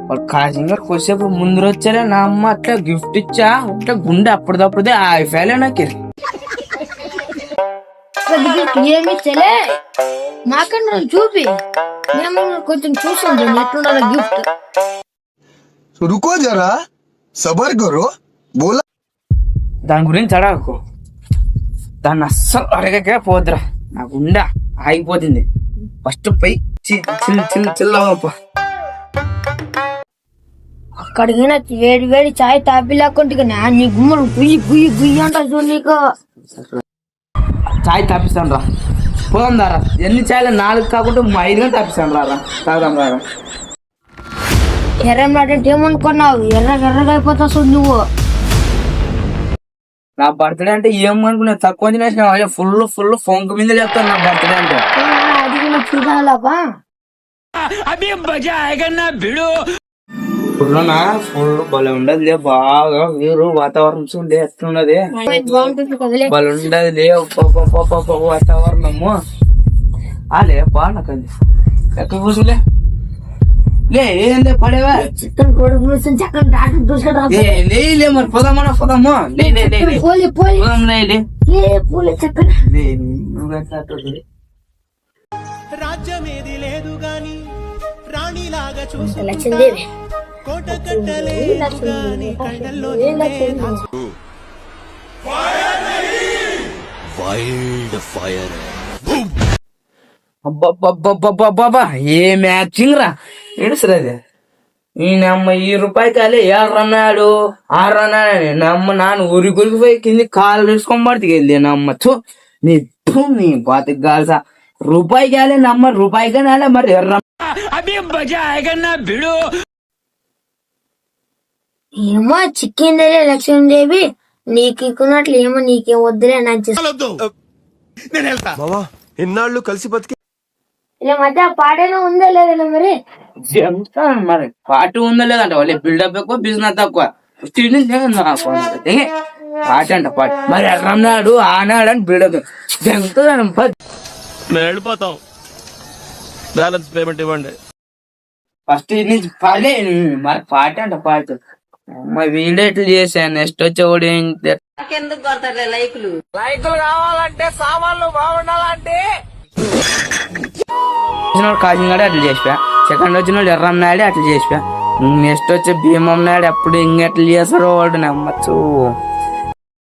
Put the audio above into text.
వాడు కాసింగా కొద్దిసేపు ముందు వచ్చాలే నా అమ్మ అట్లా గిఫ్ట్ ఇచ్చా అట్లా గుండె అప్పటిదప్పుడే ఆగిపోయాలే నాకు. ఏమి చెలే మాకన్నా చూపి మేము కొంచెం చూసాం ఎట్లుండాలి గిఫ్ట్. रुको जरा सबर करो बोला. దాని గురించి అడగకు, దాన్ని అస్సలు అడగకే పోద్దురా, నా గుండె ఆగిపోతుంది. ఫస్ట్ పోయి చిల్లప్ప అక్కడికి వేడి వేడి చాయ్ తాపి లేకుంటే నీ గుమ్మలు గుయ్యి గుయ్యి గుయ్యి అంటారు చూడు నీకు. చాయ్ తాపిస్తాను రా, పోదాం దారా. ఎన్ని చాయలు 4 కాకుండా 5 గంటలు తాపిస్తాను రారా, తాగుదాం రారా. ఎర్రమాటంటే ఏమనుకున్నావు, ఎర్రగా అయిపోతావు చూడు నువ్వు. నా బర్త్డే అంటే ఏమనుకున్నా, తక్కువ తినేసిన ఫుల్ ఫొంక మీద చెప్తాను నా బర్త్డే అంటే. అది కూడా చూడాలబ్బా. ఫుల్నా ఫుల్ భలే ఉండదు లే, బాగా వీరు వాతావరణం చూడే ఎట్లున్నది, భలే ఉండదు లే వాతావరణము. లే బా నాకు ఎక్కడ కూర్చులే లే, ఏందే పడేవా లే మరి పోదామా పోదాము రాజ్యమేది లేదు గాని రాణిలాగా లక్ష్మీదేవి కోట కట్టలేదు గాని కళ్ళల్లో వైల్డ్ ఫైర్. అబ్బబ్బబ్బబ్బబ్బా ఏ మ్యాచింగ్ రా ఏడుసరాది. ఈయనమ్మ ఈ రూపాయికాలే 7 అన్నాడు 6 అన్నాడు. నమ్మ నాన్న ఉరికి పోయి కింది కాలు వేసుకొని పడితే వెళ్ళి నమ్మ చూ నీ బాతికి కాల్సా రూపాయికాలే నమ్మ రూపాయికనాలే మరి ఎర్ర ఏమో చిక్కిందే లక్ష్మీదేవి, నీకు ఇక్కున్నట్లు ఏమో నీకేం వద్దులే నచ్చేస్తా. ఇన్నాళ్ళు కలిసి బతికి ఇలా మధ్య పాటేనా ఉందా లేదా మరి మరి పాటు ఉందో లేదంట, వాళ్ళ బిల్డప్ ఎక్కువ బిజినెస్ తక్కువ. పాట అంట పాట మరి ఎర్రన్నాడు ఆనాడు అని బిల్డప్ మేము వెళ్ళిపోతాం, బ్యాలెన్స్ పేమెంట్ ఇవ్వండి. ఫస్ట్ నుంచి పాడే మరి పాట అంట పాట. వీడియో ఎట్లు చేశాను, నెక్స్ట్ వచ్చేవాడు లైకులు కావాలంటే సామాన్లు బాగుండాలంటే కాశీనాడు అట్లా చేసిపోయా. సెకండ్ వచ్చిన వాడు ఎర్రన్నాడు అట్లా చేసిపోయా. నెక్స్ట్ వచ్చే భీమం నాడు అప్పుడు ఇంకెట్లు చేస్తారో వాడు నమ్మచ్చు.